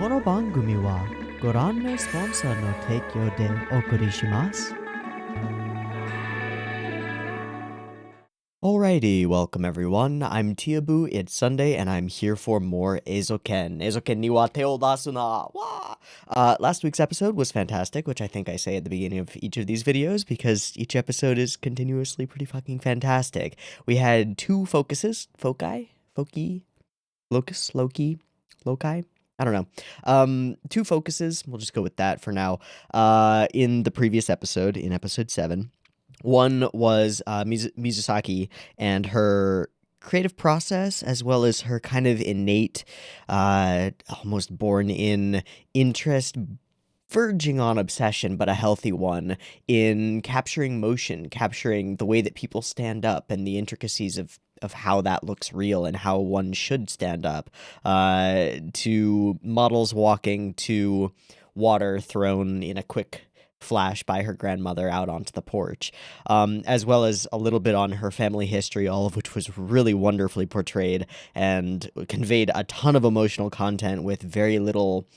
この番組はご覧のスポンサーの提供でお送りします。Alrighty, welcome everyone. I'm Teeaboo, it's Sunday, and I'm here for more Eizouken. Eizouken ni wa te o dasu na! Wah! Last week's episode was fantastic, which I think I say at the beginning of each of these videos, because each episode is continuously pretty fucking fantastic. We had two focuses. Foci? Locus? Loki? Loci? I don't know. Two focuses, we'll just go with that for now, in the previous episode, in episode 7. One was Mizusaki and her creative process, as well as her kind of innate, almost born-in interest, verging on obsession, but a healthy one, in capturing motion, capturing the way that people stand up and the intricacies of how that looks real and how one should stand up, to models walking, to water thrown in a quick flash by her grandmother out onto the porch, as well as a little bit on her family history, all of which was really wonderfully portrayed and conveyed a ton of emotional content with very little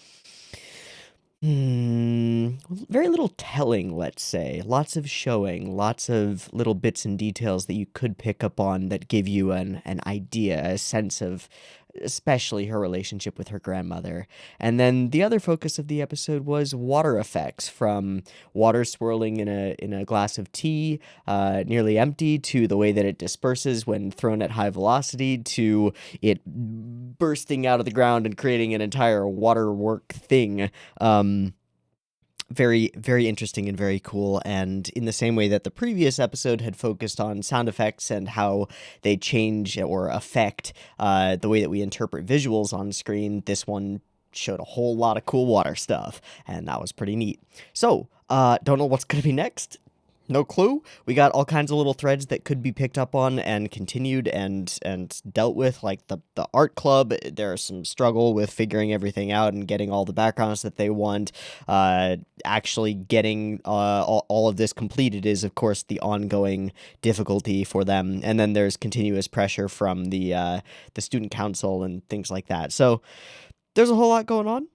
telling, let's say. Lots of showing, lots of little bits and details that you could pick up on that give you an idea, a sense of especially her relationship with her grandmother. And then the other focus of the episode was water effects, from water swirling in a glass of tea, nearly empty, to the way that it disperses when thrown at high velocity, to it bursting out of the ground and creating an entire waterwork thing. Very, very interesting and very cool. And in the same way that the previous episode had focused on sound effects and how they change or affect the way that we interpret visuals on screen, this one showed a whole lot of cool water stuff, and that was pretty neat. So, don't know what's going to be next. No clue. We got all kinds of little threads that could be picked up on and continued and dealt with, like the art club. There's some struggle with figuring everything out and getting all the backgrounds that they want. Actually getting all of this completed is, of course, the ongoing difficulty for them. And then there's continuous pressure from the student council and things like that. So there's a whole lot going on.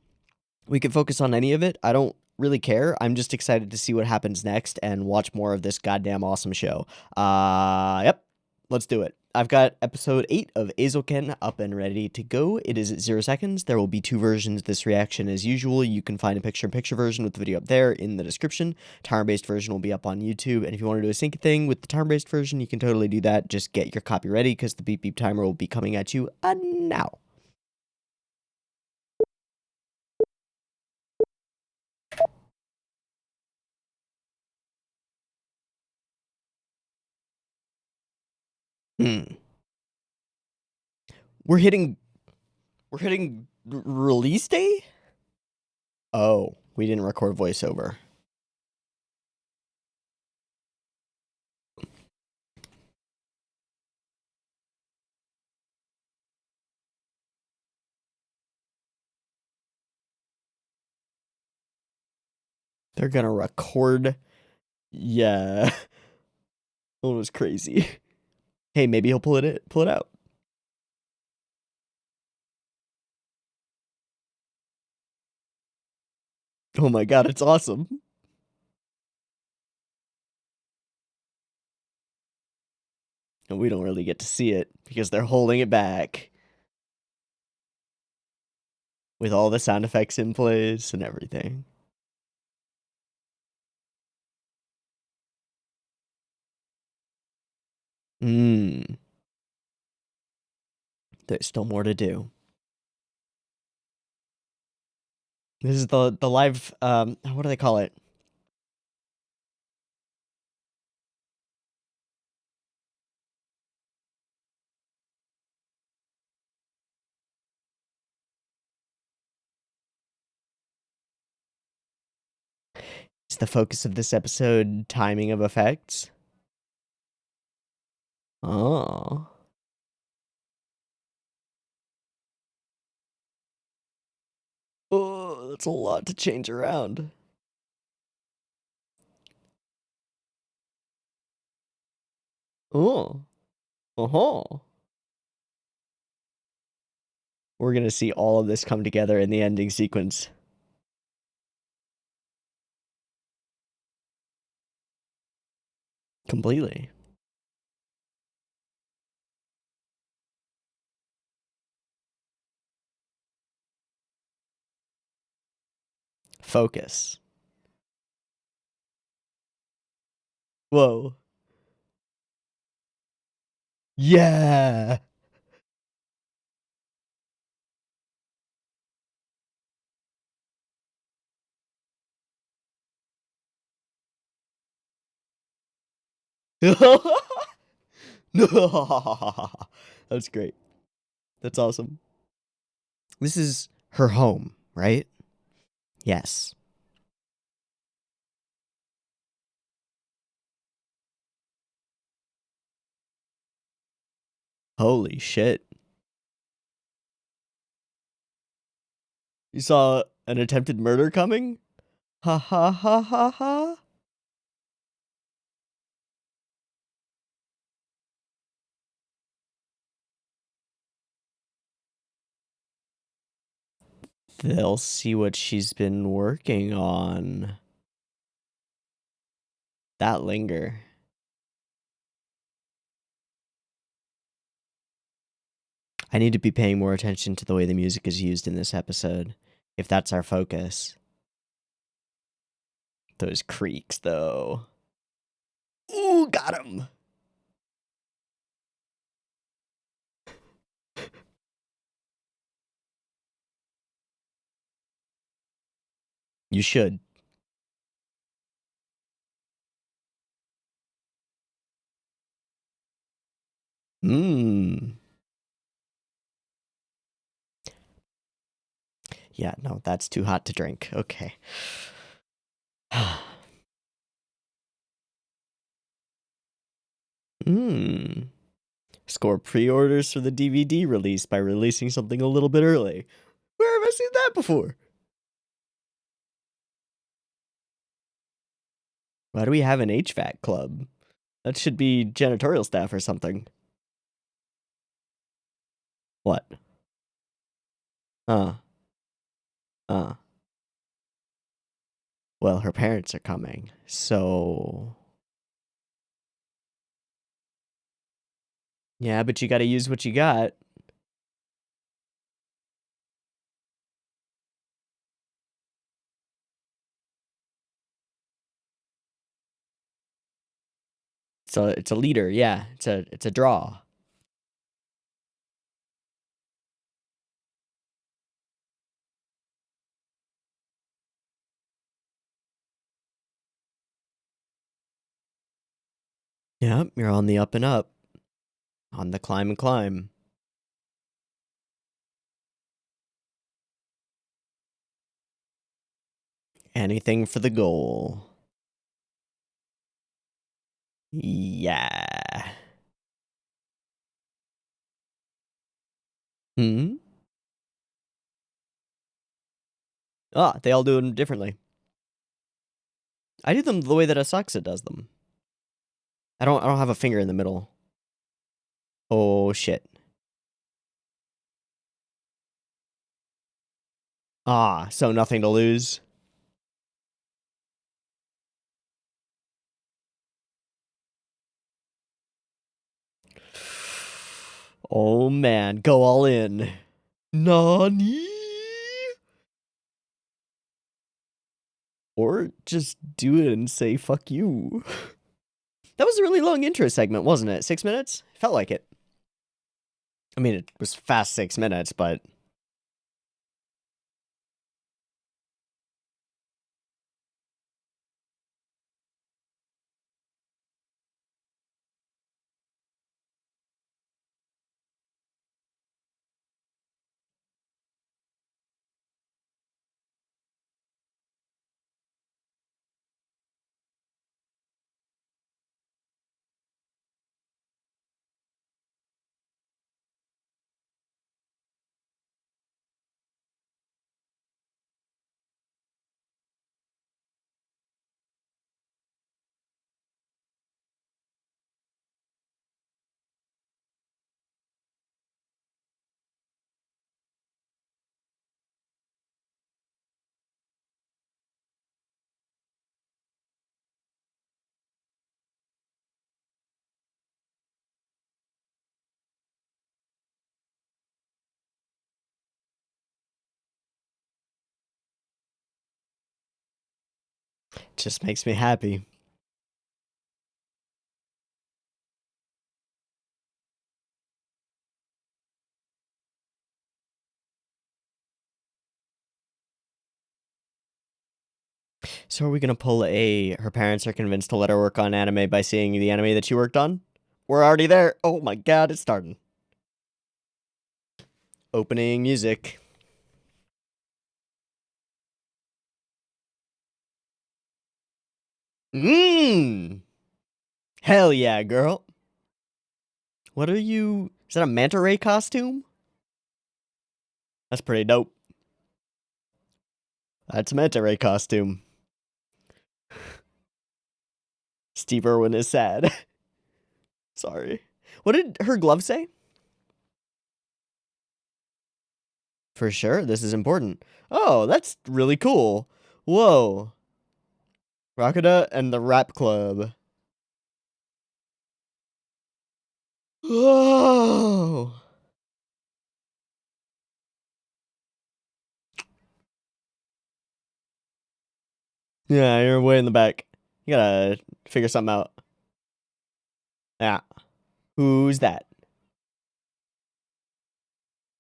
We could focus on any of it. I don't really care. I'm just excited to see what happens next and watch more of this goddamn awesome show. Yep, let's do it. I've got episode 8 of Eizouken up and ready to go. It is at 0 seconds. There will be 2 versions of this reaction as usual. You can find a picture-in-picture version with the video up there in the description. Timer-based version will be up on YouTube. And if you want to do a sync thing with the timer-based version, you can totally do that. Just get your copy ready, because the beep beep timer will be coming at you now. We're hitting release day? Oh, we didn't record voiceover. They're gonna record. Yeah. That was crazy. Hey, maybe he'll pull it out. Oh my god, it's awesome. And we don't really get to see it because they're holding it back with all the sound effects in place and everything. There's still more to do. This is the live, what do they call it? It's the focus of this episode, timing of effects. Oh. Oh, that's a lot to change around. Oh. Uh-huh. We're gonna see all of this come together in the ending sequence. Completely. Focus. Whoa. Yeah. That's great. That's awesome. This is her home, right? Yes. Holy shit. You saw an attempted murder coming? Ha ha ha ha ha. They'll see what she's been working on. That linger. I need to be paying more attention to the way the music is used in this episode, if that's our focus. Those creaks, though. Ooh, got him! You should. Mmm. Yeah, no, that's too hot to drink. Okay. Mmm. Score pre-orders for the DVD release by releasing something a little bit early. Where have I seen that before? Why do we have an HVAC club? That should be janitorial staff or something. What? Uh. Uh. Well, her parents are coming, so... Yeah, but you gotta use what you got. So it's a leader, yeah. It's a draw. Yep, you're on the up and up. On the climb and climb. Anything for the goal. Yeah. Hmm? Ah, they all do them differently. I do them the way that Asakusa does them. I don't have a finger in the middle. Oh shit. Ah, so nothing to lose. Oh man, go all in. Nani? Or just do it and say fuck you. That was a really long intro segment, wasn't it? 6 minutes? Felt like it. I mean, it was fast 6 minutes, but Just makes me happy. So are we gonna pull her parents are convinced to let her work on anime by seeing the anime that she worked on? We're already there. Oh my god, it's starting. Opening music. Mmm. Hell yeah, girl. What are you? Is that a manta ray costume? That's pretty dope. That's a manta ray costume. Steve Irwin is sad. Sorry. What did her glove say? For sure, this is important. Oh, that's really cool. Whoa. Rakata and the Rap Club. Whoa. Yeah, you're way in the back. You gotta figure something out. Yeah. Who's that?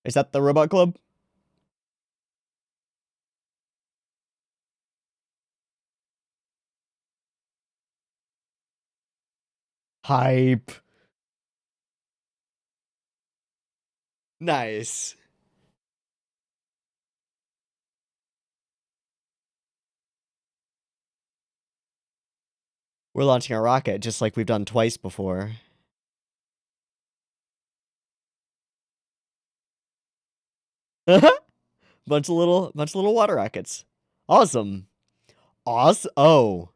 Is that the Robot Club? Hype. Nice. We're launching a rocket just like we've done twice before. bunch of little water rockets. Awesome. Awesome. Oh.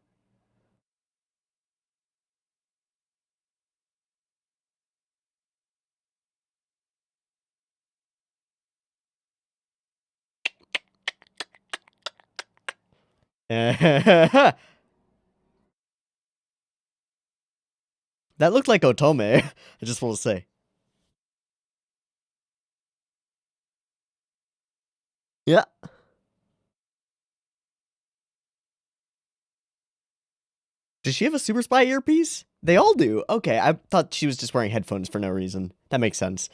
That looked like Otome. I just want to say. Yeah. Does she have a Super Spy earpiece? They all do. Okay, I thought she was just wearing headphones for no reason. That makes sense.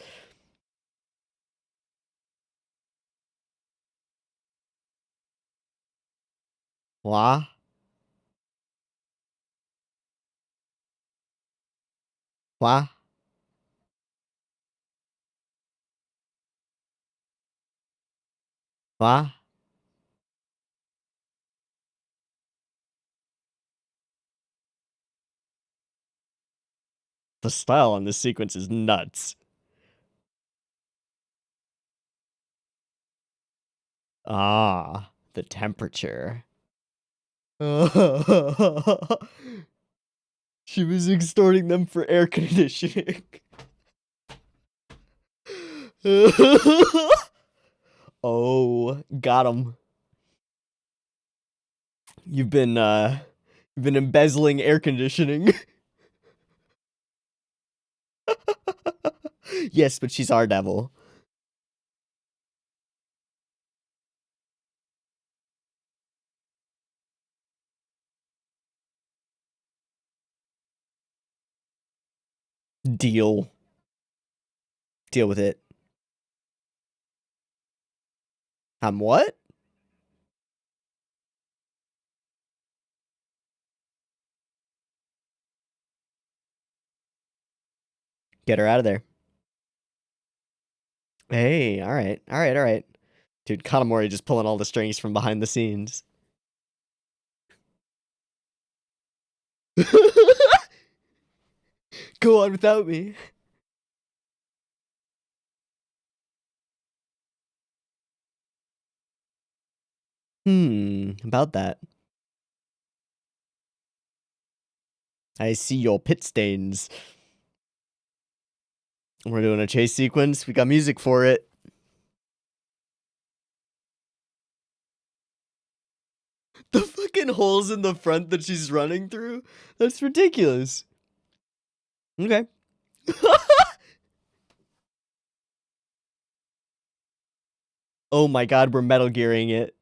Wah. Wah. Wah. The style on this sequence is nuts. Ah, the temperature. She was extorting them for air conditioning. Oh, got him. You've been embezzling air conditioning. Yes, but she's our devil. Deal. Deal with it. I'm what? Get her out of there. Hey, all right, all right, all right. Dude, Kanamori just pulling all the strings from behind the scenes. Go on without me. About that. I see your pit stains. We're doing a chase sequence. We got music for it. The fucking holes in the front that she's running through? That's ridiculous. Okay. Oh my god, we're Metal Gearing it.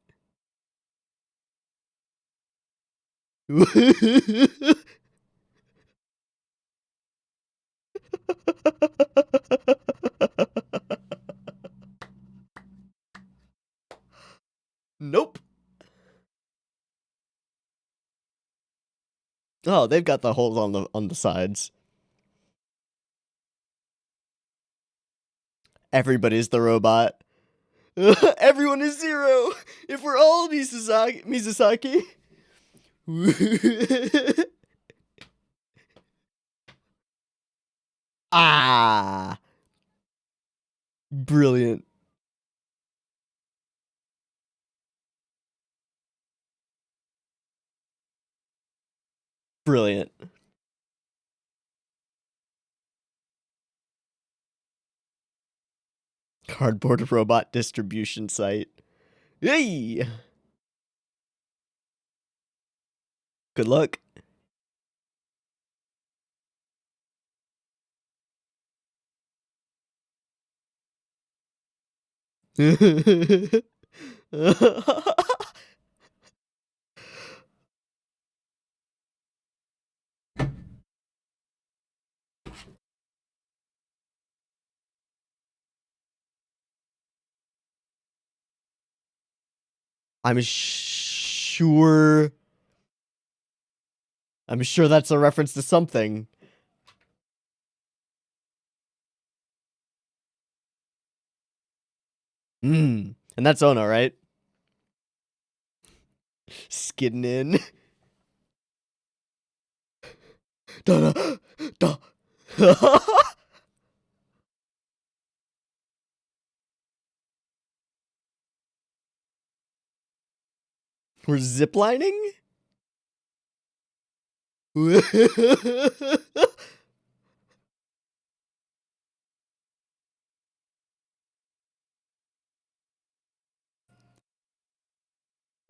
Nope. Oh, they've got the holes on the sides. Everybody's the robot. Everyone is zero. If we're all Mizusaki. Ah, brilliant. Brilliant. Cardboard robot distribution site. Hey! Good luck. I'm sure. I'm sure that's a reference to something. And that's Ono, right? Skidding in. Da, da, da. We're ziplining?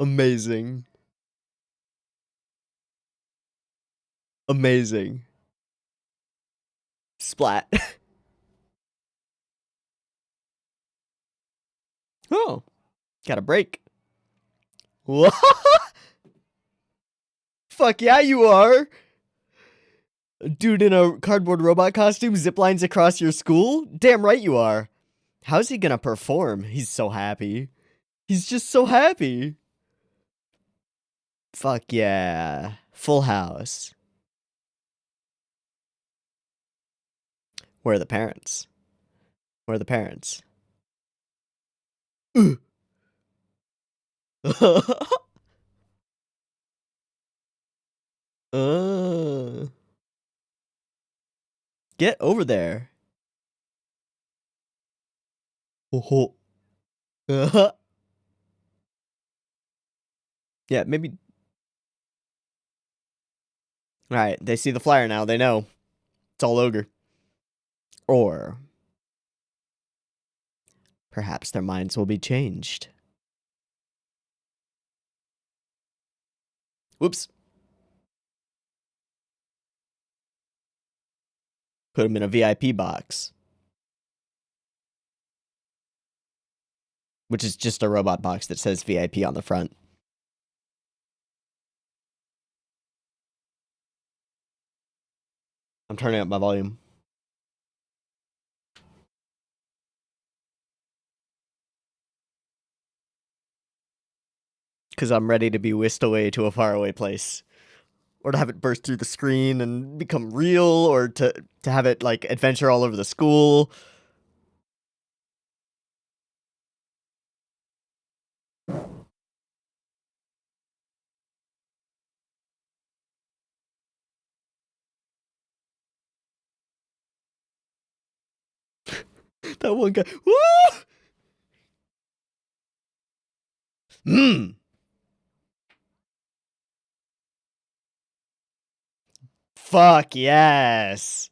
Amazing. Amazing. Splat. Oh, got a break. Fuck yeah, you are. A dude in a cardboard robot costume ziplines across your school? Damn right you are. How's he gonna perform? He's so happy. He's just so happy. Fuck yeah. Full house. Where are the parents? Where are the parents? uh, get over there. Oh. Yeah, maybe. Alright, they see the flyer now. They know. It's all ogre. Or perhaps their minds will be changed. Whoops. Put them in a VIP box. Which is just a robot box that says VIP on the front. I'm turning up my volume. Because I'm ready to be whisked away to a faraway place. Or to have it burst through the screen and become real, or to have it, like, adventure all over the school. That one guy. Woo! Mmm. Fuck yes.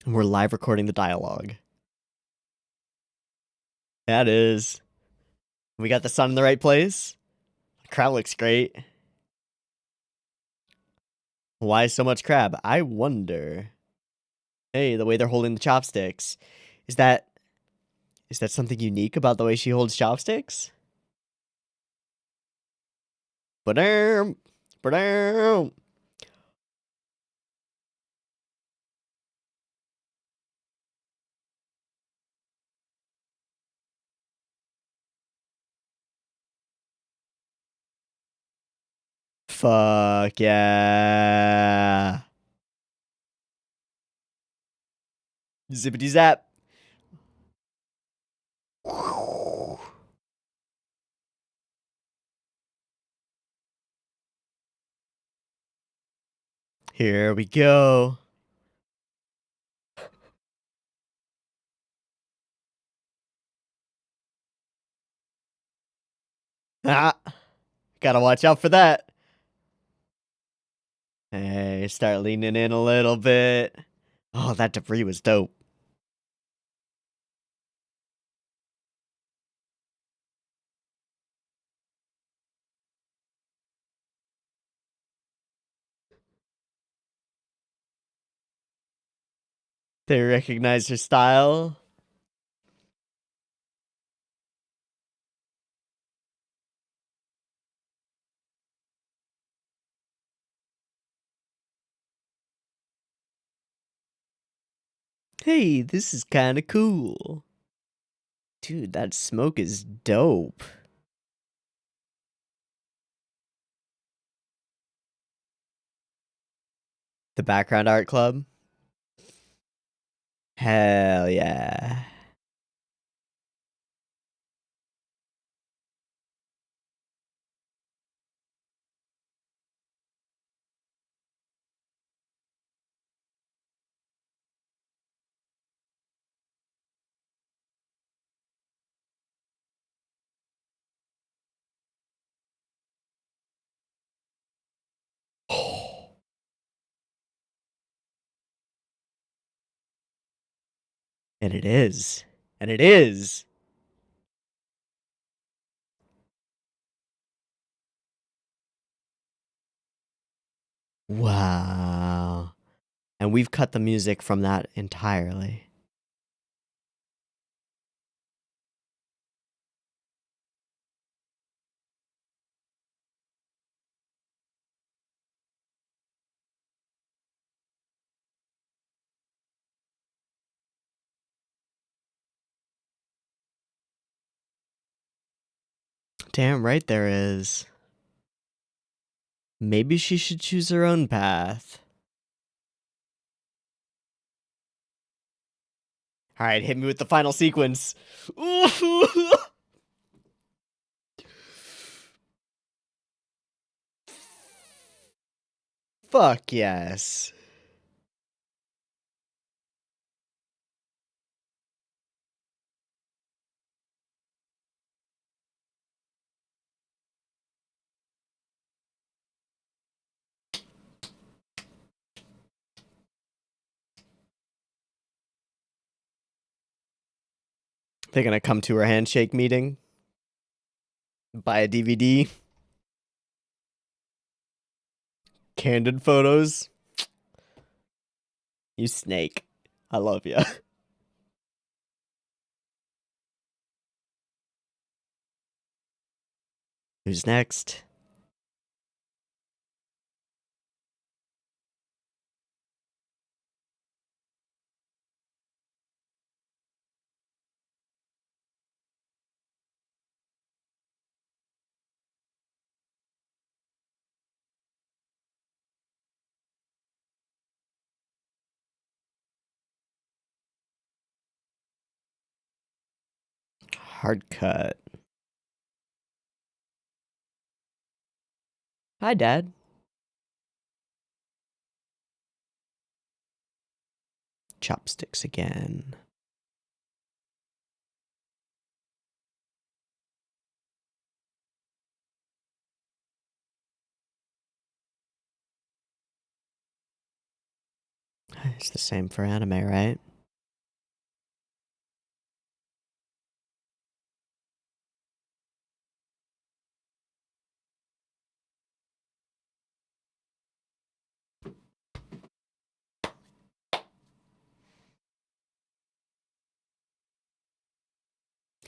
And we're live recording the dialogue. That is. We got the sun in the right place. The crowd looks great. Why so much crab? I wonder. Hey, the way they're holding the chopsticks. Is that something unique about the way she holds chopsticks? Ba-dam! Ba-dam! Fuck yeah. Zippity zap. Here we go. Ah, gotta watch out for that. Hey, start leaning in a little bit. Oh, that debris was dope. They recognize her style. Hey, this is kind of cool. Dude, that smoke is dope. The background art club? Hell yeah. And it is. And it is. Wow. And we've cut the music from that entirely. Damn right there is. Maybe she should choose her own path. Alright, hit me with the final sequence. Fuck yes. They're gonna come to her handshake meeting. Buy a DVD. Candid photos. You snake. I love ya. Who's next? Hard cut. Hi, Dad. Chopsticks again. It's the same for anime, right?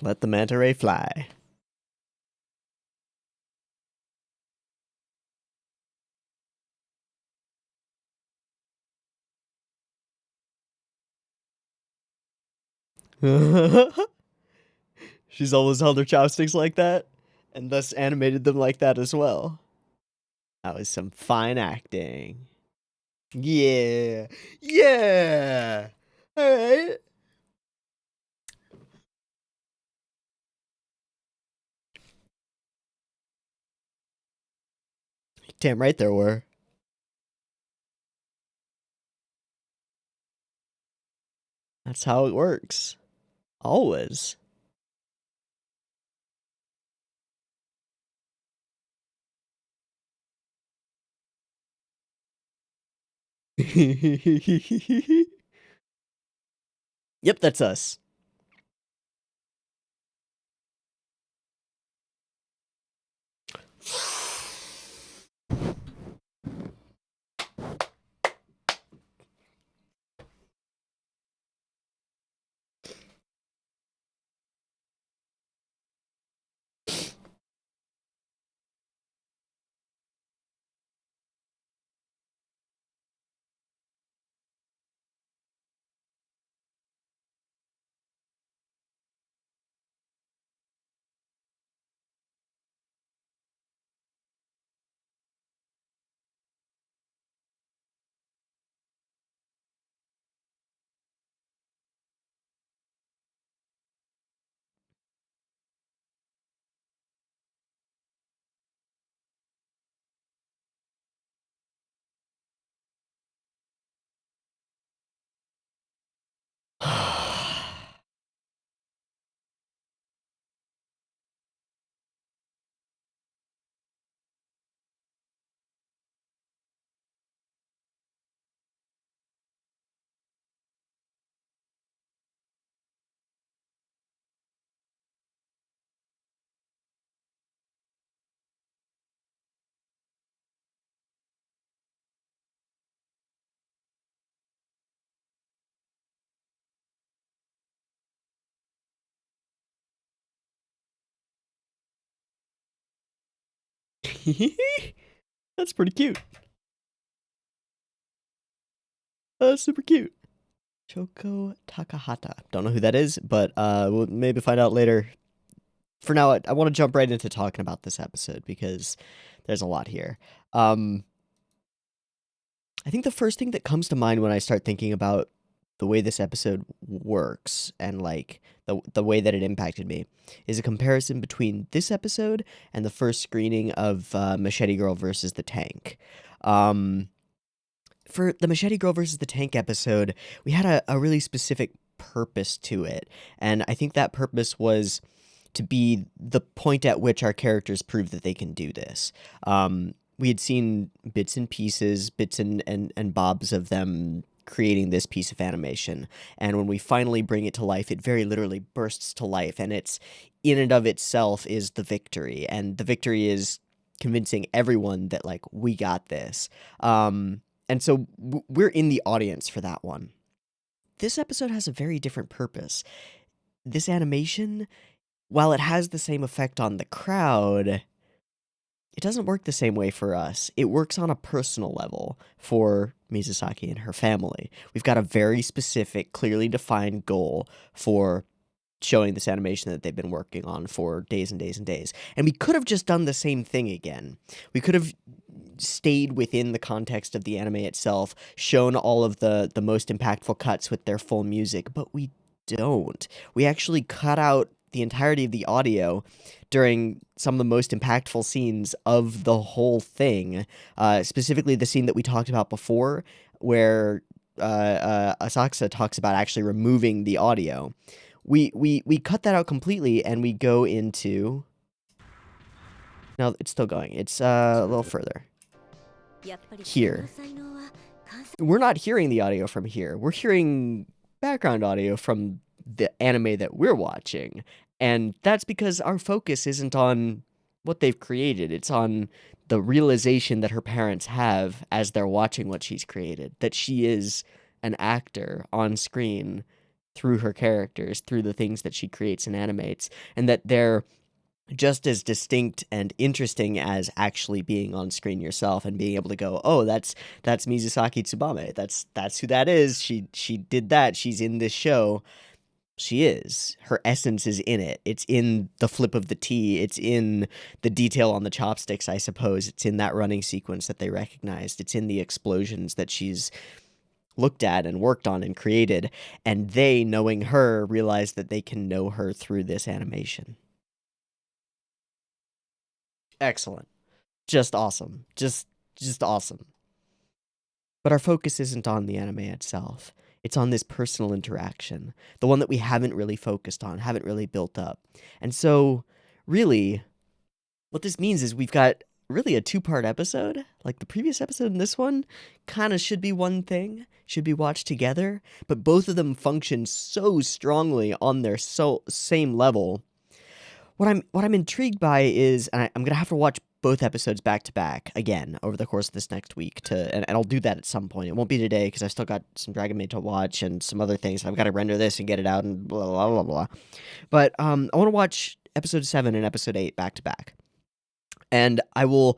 Let the manta ray fly. She's always held her chopsticks like that, and thus animated them like that as well. That was some fine acting. Yeah. Yeah. Alright. Damn right there were. That's how it works. Always. Yep, that's us. That's pretty cute. Super cute. Choko Takahata. Don't know who that is, but we'll maybe find out later. For now, I want to jump right into talking about this episode because there's a lot here. I think the first thing that comes to mind when I start thinking about the way this episode works and like the way that it impacted me is a comparison between this episode and the first screening of Machete Girl versus the Tank. Um, for the Machete Girl versus the Tank episode, we had a really specific purpose to it, and I think that purpose was to be the point at which our characters prove that they can do this. We had seen bits and pieces, bits and bobs of them creating this piece of animation. And when we finally bring it to life, it very literally bursts to life. And it's in and of itself is the victory. And the victory is convincing everyone that, like, we got this. And so we're in the audience for that one. This episode has a very different purpose. This animation, while it has the same effect on the crowd, it doesn't work the same way for us. It works on a personal level for Mizusaki and her family. We've got a very specific, clearly defined goal for showing this animation that they've been working on for days and days and days. And we could have just done the same thing again. We could have stayed within the context of the anime itself, shown all of the most impactful cuts with their full music, but we don't. We actually cut out the entirety of the audio during some of the most impactful scenes of the whole thing, specifically the scene that we talked about before, where Asakusa talks about actually removing the audio. We cut that out completely, and we go into... No, it's still going. It's a little further. Here. We're not hearing the audio from here. We're hearing background audio from the anime that we're watching. And that's because our focus isn't on what they've created. It's on the realization that her parents have as they're watching what she's created. That she is an actor on screen through her characters, through the things that she creates and animates, and that they're just as distinct and interesting as actually being on screen yourself and being able to go, oh, that's Mizusaki Tsubame. That's who that is. She did that. She's in this show. She is. Her essence is in it. It's in the flip of the tea. It's in the detail on the chopsticks, I suppose. It's in that running sequence that they recognized. It's in the explosions that she's looked at and worked on and created. And they, knowing her, realize that they can know her through this animation. Excellent. Just awesome. Just awesome. But our focus isn't on the anime itself. It's on this personal interaction, the one that we haven't really focused on, haven't really built up. And so, really, what this means is we've got really a two-part episode. Like the previous episode and this one kind of should be one thing, should be watched together, but both of them function so strongly on their same level. What I'm intrigued by is, and I'm gonna have to watch both episodes back to back again over the course of this next week and I'll do that at some point. It won't be today because I've still got some Dragon Maid to watch and some other things. I've got to render this and get it out and blah blah blah blah. But I want to watch episode 7 and episode 8 back to back, and I will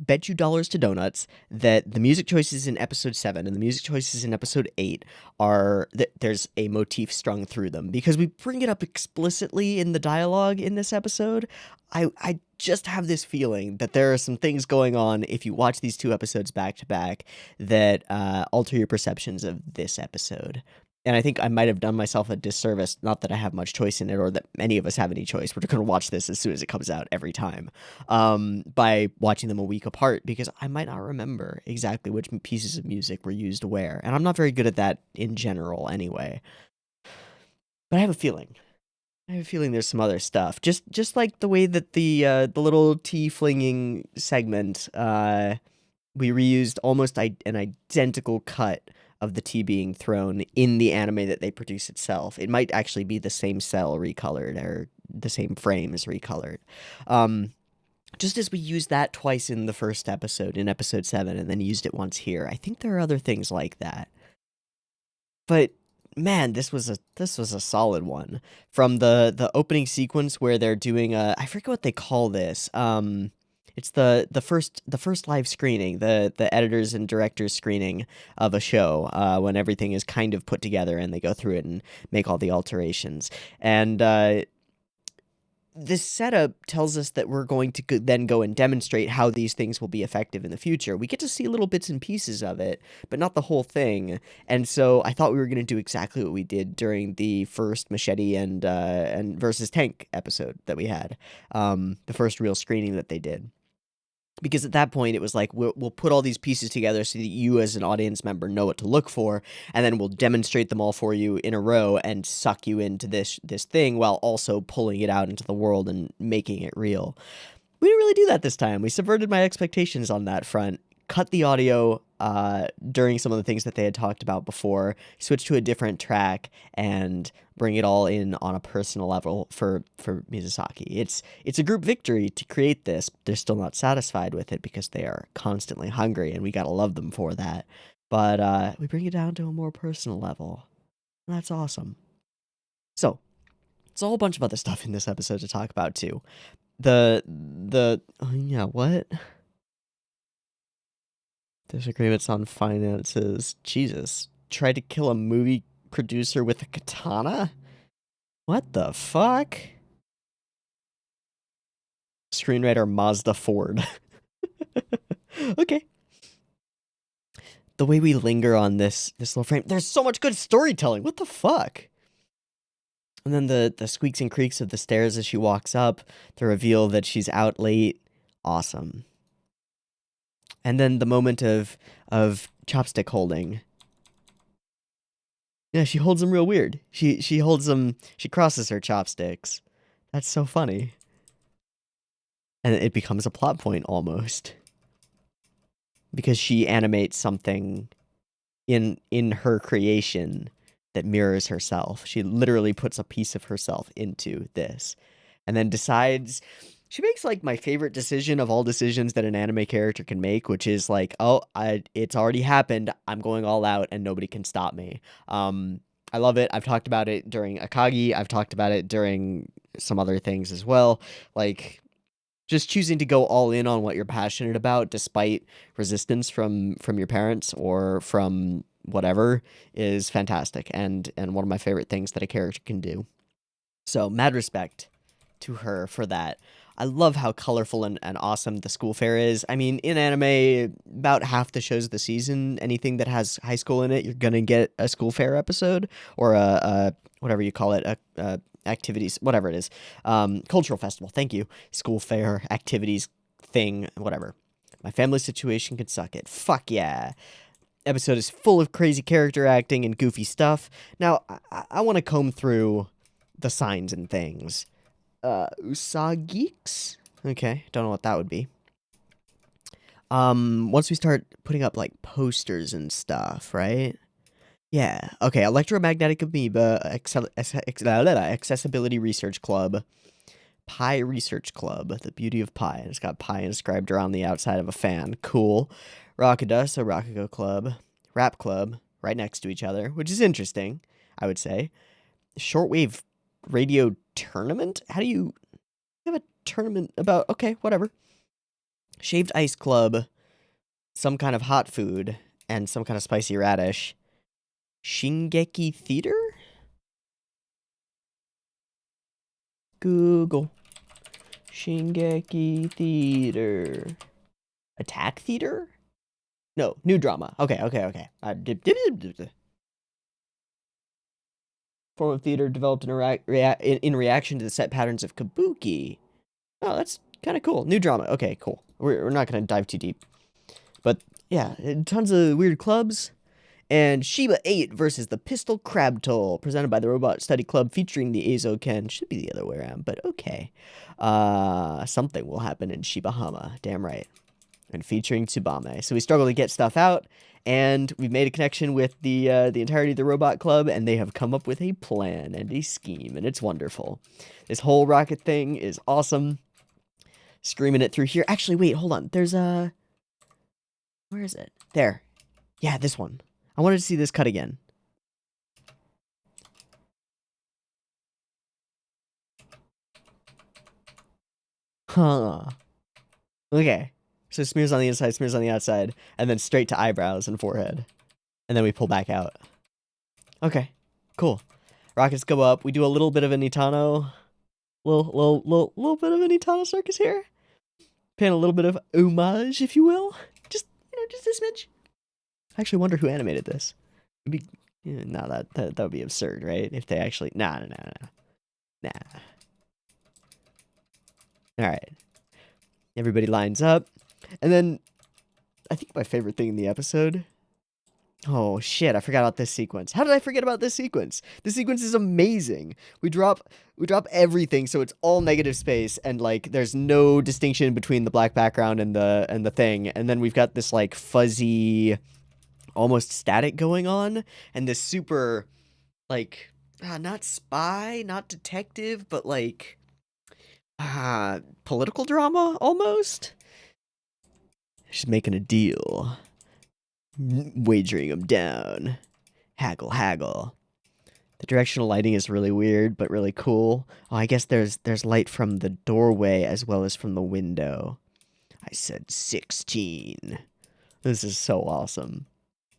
bet you dollars to donuts that the music choices in episode 7 and the music choices in episode 8 are that there's a motif strung through them because we bring it up explicitly in the dialogue in this episode. I just have this feeling that there are some things going on if you watch these two episodes back to back that alter your perceptions of this episode. And I think I might have done myself a disservice, not that I have much choice in it or that any of us have any choice. We're going to watch this as soon as it comes out every time, by watching them a week apart, because I might not remember exactly which pieces of music were used where. And I'm not very good at that in general anyway. But I have a feeling. There's some other stuff. Just like the way that the little tea flinging segment, we reused almost an identical cut of the tea being thrown in the anime that they produce itself. It might actually be the same cell recolored or the same frame is recolored. Just as we used that twice in the first episode, in episode 7, and then used it once here. I think there are other things like that. But man, this was a solid one. From the opening sequence where they're doing I forget what they call this. It's the first live screening, the editors and directors screening of a show, when everything is kind of put together and they go through it and make all the alterations. And this setup tells us that we're going to then go and demonstrate how these things will be effective in the future. We get to see little bits and pieces of it, but not the whole thing. And so I thought we were going to do exactly what we did during the first Machete and versus Tank episode that we had, the first real screening that they did. Because at that point, it was like, we'll put all these pieces together so that you as an audience member know what to look for, and then we'll demonstrate them all for you in a row and suck you into this thing while also pulling it out into the world and making it real. We didn't really do that this time. We subverted my expectations on that front, cut the audio during some of the things that they had talked about before, switch to a different track, and bring it all in on a personal level for Mizusaki. It's a group victory to create this. They're still not satisfied with it because they are constantly hungry, and we gotta love them for that. But we bring it down to a more personal level. And that's awesome. So, it's a whole bunch of other stuff in this episode to talk about too. What? Disagreements on finances. Jesus. Tried to kill a movie producer with a katana? What the fuck? Screenwriter Mazda Ford. Okay. The way we linger on this little frame. There's so much good storytelling. What the fuck? And then the squeaks and creaks of the stairs as she walks up to reveal that she's out late. Awesome. And then the moment of chopstick holding. Yeah, she holds them real weird. She holds them, she crosses her chopsticks. That's so funny. And it becomes a plot point almost. Because she animates something in her creation that mirrors herself. She literally puts a piece of herself into this. And then decides, she makes like my favorite decision of all decisions that an anime character can make, which is like, oh, it's already happened. I'm going all out and nobody can stop me. I love it. I've talked about it during Akagi. I've talked about it during some other things as well. Like, just choosing to go all in on what you're passionate about despite resistance from your parents or from whatever is fantastic and one of my favorite things that a character can do. So, mad respect to her for that. I love how colorful and awesome the school fair is. I mean, in anime, about half the shows of the season, anything that has high school in it, you're gonna get a school fair episode or a whatever you call it, a activities, whatever it is, cultural festival. Thank you, school fair activities thing, whatever. My family situation can suck it. Fuck yeah. Episode is full of crazy character acting and goofy stuff. Now, I want to comb through the signs and things. Usageeks? Okay, don't know what that would be. Once we start putting up, like, posters and stuff, right? Yeah, okay, Electromagnetic Amoeba, Accessibility Research Club, Pi Research Club, the beauty of pi. It's got pi inscribed around the outside of a fan. Cool. Rockadust, a Rockako Club, Rap Club, right next to each other, which is interesting, I would say. Shortwave Radio Tournament? How do you have a tournament about... Okay, whatever. Shaved Ice Club, some kind of hot food, and some kind of spicy radish. Shingeki Theater? Google. Shingeki Theater. Attack Theater? No, new drama. Okay. Form of theater developed in reaction to the set patterns of kabuki. Oh, that's kind of cool. New drama. Okay, cool. We're not going to dive too deep. But, yeah, tons of weird clubs. And Shiba 8 versus the Pistol Crab Toll, presented by the Robot Study Club, featuring the Eizouken. Should be the other way around, but okay. Something will happen in Shibahama. Damn right. And featuring Tsubame. So we struggle to get stuff out, and we've made a connection with the entirety of the Robot Club, and they have come up with a plan and a scheme, and it's wonderful. This whole rocket thing is awesome. Screaming it through here. Actually, wait, hold on. There's a... Where is it? There. Yeah, this one. I wanted to see this cut again. Huh. Okay. So smears on the inside, smears on the outside, and then straight to eyebrows and forehead. And then we pull back out. Okay. Cool. Rockets go up. We do a little bit of a Nitano. Little bit of a Nitano circus here. Paying a little bit of homage, if you will. Just, just a smidge. I actually wonder who animated this. It'd be... Yeah, no, that would be absurd, right? If they actually... Nah. Alright. Everybody lines up. And then, I think my favorite thing in the episode... Oh, shit, I forgot about this sequence. How did I forget about this sequence? This sequence is amazing. We drop everything, so it's all negative space, and, like, there's no distinction between the black background and the thing. And then we've got this, like, fuzzy... almost static going on, and this super, like, not spy, not detective, but, like, political drama, almost? She's making a deal. Wagering him down. Haggle. The directional lighting is really weird, but really cool. Oh, I guess there's light from the doorway as well as from the window. I said 16. This is so awesome.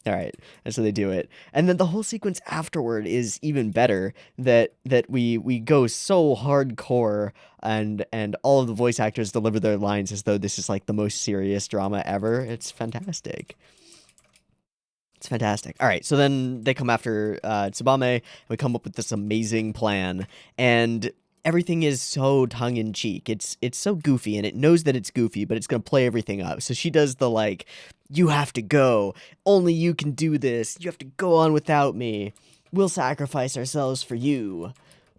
All right, and so they do it, and then the whole sequence afterward is even better. That we go so hardcore, and all of the voice actors deliver their lines as though this is like the most serious drama ever. It's fantastic. It's fantastic. All right, so then they come after Tsubame, and we come up with this amazing plan, and everything is so tongue-in-cheek. It's so goofy, and it knows that it's goofy, but it's going to play everything up. So she does the, like, you have to go. Only you can do this. You have to go on without me. We'll sacrifice ourselves for you.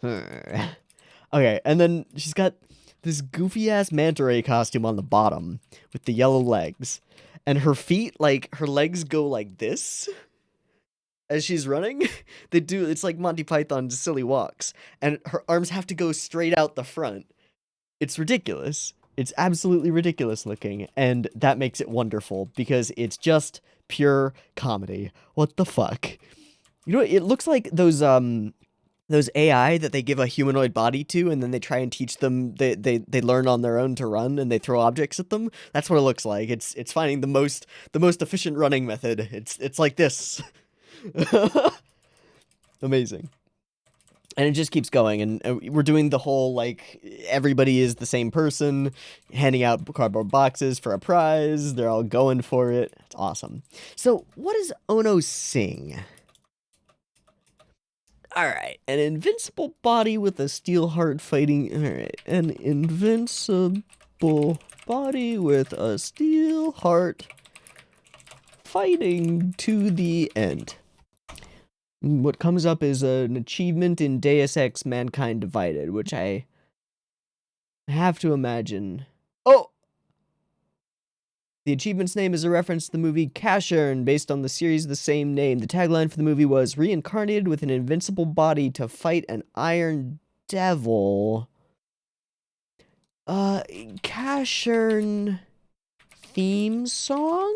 Okay, and then she's got this goofy-ass manta ray costume on the bottom with the yellow legs. And her feet, like, her legs go like this as she's running. It's like Monty Python's silly walks. And her arms have to go straight out the front. It's ridiculous. It's absolutely ridiculous looking. And that makes it wonderful because it's just pure comedy. What the fuck? You know, it looks like those AI that they give a humanoid body to, and then they try and teach them. They learn on their own to run, and they throw objects at them. That's what it looks like. It's finding the most efficient running method. It's like this. Amazing. And it just keeps going, and we're doing the whole, like, everybody is the same person, handing out cardboard boxes for a prize. They're all going for it. It's awesome. So, what does Ono sing? Alright, an invincible body with a steel heart fighting... Alright, an invincible body with a steel heart fighting to the end. What comes up is an achievement in Deus Ex Mankind Divided, which I have to imagine. Oh! The achievement's name is a reference to the movie Cashern, based on the series of the same name. The tagline for the movie was, reincarnated with an invincible body to fight an iron devil. Cashern theme song?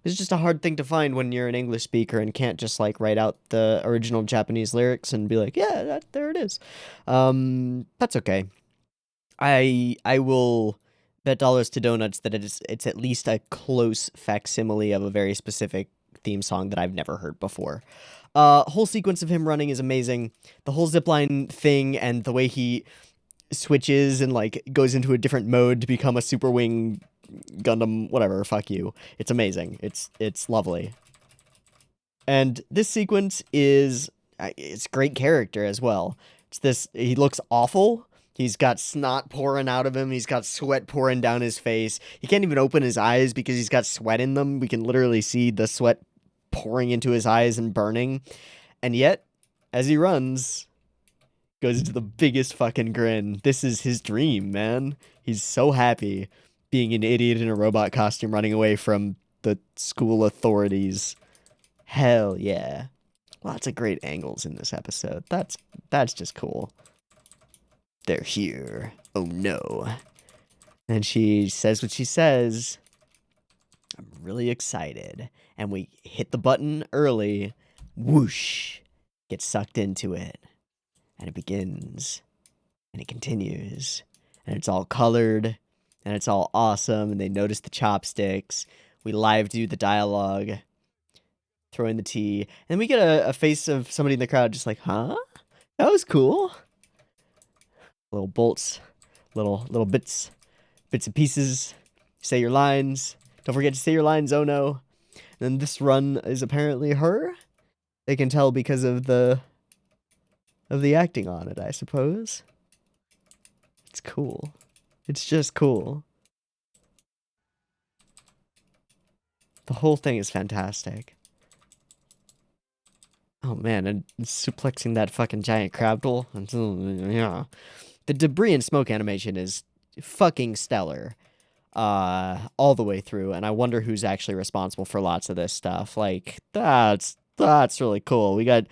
It's just a hard thing to find when you're an English speaker and can't just, like, write out the original Japanese lyrics and be like, yeah, there it is. That's okay. I will bet dollars to donuts that it's at least a close facsimile of a very specific theme song that I've never heard before. Whole sequence of him running is amazing. The whole zipline thing and the way he switches and, like, goes into a different mode to become a super wing Gundam, whatever, fuck you. It's amazing. It's lovely. And this sequence is it's great character as well. He looks awful. He's got snot pouring out of him. He's got sweat pouring down his face. He can't even open his eyes because he's got sweat in them. We can literally see the sweat pouring into his eyes and burning. And yet, as he runs, goes into the biggest fucking grin. This is his dream, man. He's so happy being an idiot in a robot costume running away from the school authorities. Hell yeah. Lots of great angles in this episode. That's just cool. They're here. Oh no. And she says what she says. I'm really excited. And we hit the button early. Whoosh. Get sucked into it. And it begins. And it continues. And it's all colored. And it's all awesome. And they notice the chopsticks. We live do the dialogue. Throw in the tea. And we get a face of somebody in the crowd just like, huh? That was cool. Little bolts. Little bits and pieces. Say your lines. Don't forget to say your lines, oh no. And this run is apparently her. They can tell because of the acting on it, I suppose. It's cool. It's just cool. The whole thing is fantastic. Oh man, and suplexing that fucking giant crabdle. Yeah. The debris and smoke animation is fucking stellar. All the way through, and I wonder who's actually responsible for lots of this stuff. Like, that's really cool. We got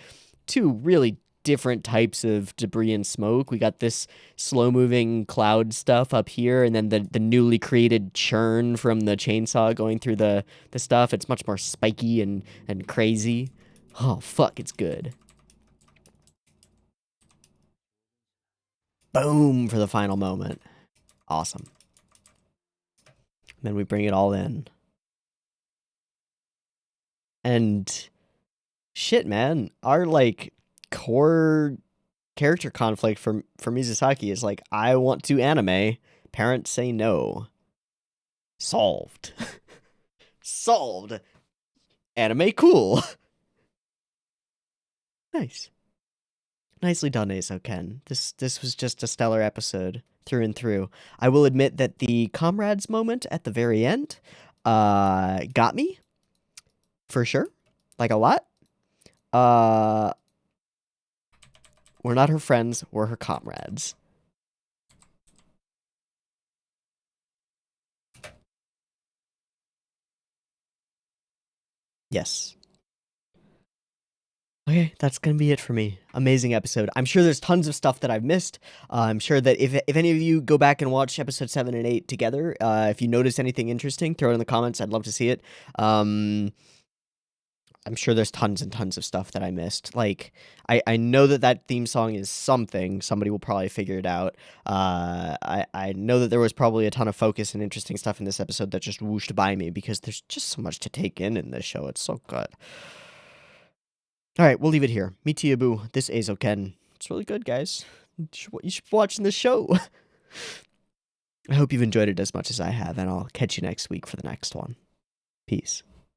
two really different types of debris and smoke. We got this slow-moving cloud stuff up here, and then the newly created churn from the chainsaw going through the stuff. It's much more spiky and crazy. Oh, fuck, it's good. Boom for the final moment. Awesome. Then we bring it all in. And shit, man, our, like, core character conflict for Mizusaki is like, I want to anime. Parents say no. Solved. Solved. Anime cool. Nice. Nicely done, Eizouken. This was just a stellar episode through and through. I will admit that the comrades moment at the very end got me. For sure. Like, a lot. We're not her friends, we're her comrades. Yes. Okay, that's gonna be it for me. Amazing episode. I'm sure there's tons of stuff that I've missed. I'm sure that if any of you go back and watch episode 7 and 8 together, if you notice anything interesting, throw it in the comments. I'd love to see it. I'm sure there's tons and tons of stuff that I missed. Like, I know that theme song is something. Somebody will probably figure it out. I know that there was probably a ton of focus and interesting stuff in this episode that just whooshed by me because there's just so much to take in this show. It's so good. All right, we'll leave it here. Me, Teeaboo. This Eizouken. It's really good, guys. You should be watching the show. I hope you've enjoyed it as much as I have, and I'll catch you next week for the next one. Peace.